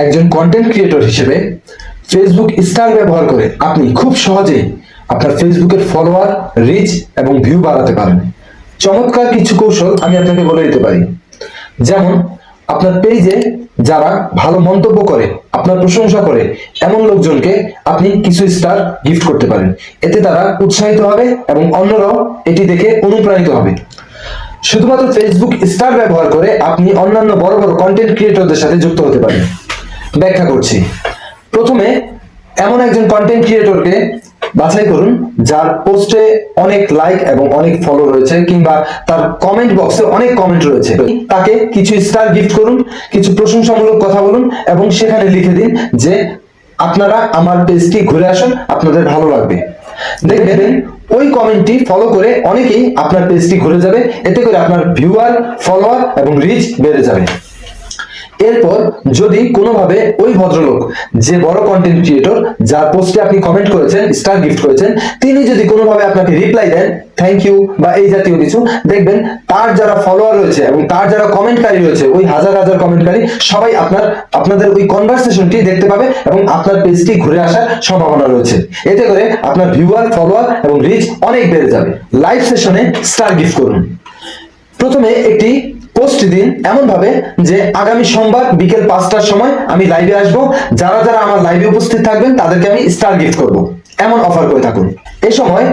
একজন content creator হিসেবে Facebook star ব্যবহার করে আপনি খুব সহজেই আপনার ফেসবুকের ফলোয়ার, রিচ এবং ভিউ বাড়াতে পারেন। চমৎকার কিছু কৌশল আমি আপনাকে বলে দিতে পারি। যেমন, আপনার পেজে যারা ভালো মন্তব্য করে, আপনার প্রশংসা করে, এমন লোকজনকে আপনি কিছু স্টার গিফট করতে পারেন। এতে তারা উৎসাহিত হবে এবং অন্যরাও এটি দেখে অনুপ্রাণিত হবে। শুধুমাত্র ফেসবুক স্টার ব্যবহার করে আপনি অন্যান্য বড় বড় কন্টেন্ট ক্রিয়েটরদের সাথে যুক্ত হতে পারেন। ব্যাখ্যা করছি। প্রথমে এমন একজন কন্টেন্ট ক্রিয়েটরকে বাছাই করুন যার পোস্টে অনেক লাইক এবং অনেক ফলো রয়েছে, কিংবা তার কমেন্ট বক্সে অনেক কমেন্ট রয়েছে। তাকে কিছু স্টার গিফট করুন, কিছু প্রশংসামূলক কথা বলুন এবং সেখানে লিখে দিন যে আপনারা আমার পেজটি ঘুরে আসুন, আপনাদের ভালো লাগবে। দেখবেন ওই কমেন্টটি ফলো করে অনেকেই আপনার পেজটি ঘুরে যাবে। এতে করে আপনার ভিউয়ার, ফলোয়ার এবং রিচ বেড়ে যাবে। এরপর যদি কোনোভাবে ওই ভদ্রলোক, যে বড় কন্টেন্ট ক্রিয়েটর যার পোস্টে আপনি কমেন্ট করেছেন, স্টার গিফট করেছেন, তিনি যদি কোনোভাবে আপনাকে রিপ্লাই দেন থ্যাংক ইউ বা এই জাতীয় কিছু, দেখবেন তার যারা ফলোয়ার রয়েছে এবং তার যারা কমেন্টকারী রয়েছে, ওই হাজার হাজার কমেন্টকারী সবাই আপনাদের ওই কনভারসেশনটি দেখতে পাবে এবং আপনার পেজটি ঘুরে আসার সম্ভাবনা রয়েছে। এতে করে আপনার ভিউয়ার, ফলোয়ার এবং রিচ অনেক বেড়ে যাবে। লাইভ সেশনে স্টার গিফট করুন। প্রথমে একটি পোস্ট দিন এমন ভাবে যে আগামী সোমবার বিকেল 5টার সময় আমি লাইভে আসব, যারা যারা আমার লাইভে উপস্থিত থাকবেন তাদেরকে আমি স্টার গিফট করব, এমন অফার করে থাকুন। এই সময়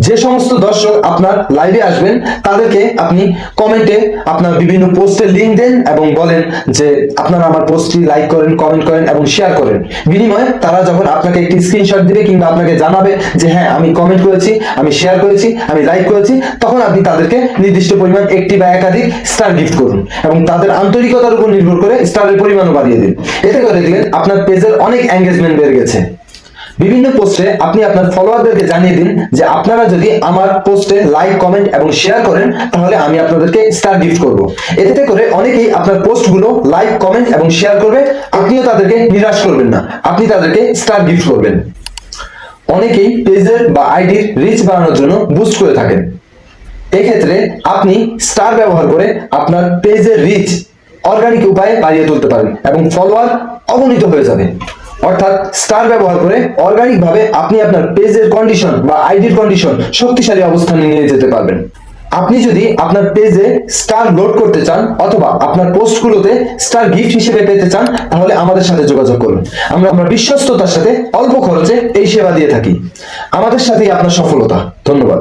যে সমস্ত দর্শক আপনার লাইভে আসবেন তাদেরকে আপনি কমেন্টে আপনার বিভিন্ন পোস্টের লিংক দেন এবং বলেন যে আপনারা আমার পোস্টটি লাইক করেন, কমেন্ট করেন এবং শেয়ার করেন। বিনিময়ে তারা যখন আপনাকে একটি স্ক্রিনশট দিবে কিংবা আপনাকে জানাবে যে হ্যাঁ আমি কমেন্ট করেছি, আমি শেয়ার করেছি, আমি লাইক করেছি, তখন আপনি তাদেরকে নির্দিষ্ট পরিমাণ একটি বা একাধিক স্টার গিফট করুন এবং তাদের আন্তরিকতার উপর নির্ভর করে স্টারের পরিমাণও বাড়িয়ে দিন। এতে করে দেখলেন আপনার পেজের অনেক এঙ্গেজমেন্ট বেড়ে গেছে। বিভিন্ন পোস্টে আপনি আপনার ফলোয়ারদেরকে জানিয়ে দিন যে আপনারা যদি আমার পোস্টে লাইক, কমেন্ট এবং শেয়ার করেন তাহলে আমি আপনাদেরকে স্টার গিফট করব। এতে করে অনেকেই আপনার পোস্টগুলো লাইক, কমেন্ট এবং শেয়ার করবে। আপনিও তাদেরকে নিরাশ করবেন না, আপনি তাদেরকে স্টার গিফট করবেন। অনেকেই পেজের বা আইডির রিচ বাড়ানোর জন্য বুস্ট করে থাকেন। এক্ষেত্রে আপনি স্টার ব্যবহার করে আপনার পেজের রিচ অর্গানিক উপায়ে বাড়িয়ে তুলতে পারেন এবং ফলোয়ার অগণিত হয়ে যাবে। অর্থাৎ স্টার ব্যবহার করে অর্গানিক ভাবে আপনি আপনার পেজের কন্ডিশন বা আইডির কন্ডিশন শক্তিশালী অবস্থানে নিয়ে যেতে পারবেন। আপনি যদি আপনার পেজে স্টার লোড করতে চান অথবা আপনার পোস্টগুলোতে স্টার গিফট হিসেবে পেতে চান তাহলে আমাদের সাথে যোগাযোগ করুন। আমরা বিশ্বস্ততার সাথে অল্প খরচে এই সেবা দিয়ে থাকি। আমাদের সাথেই আপনার সফলতা। ধন্যবাদ।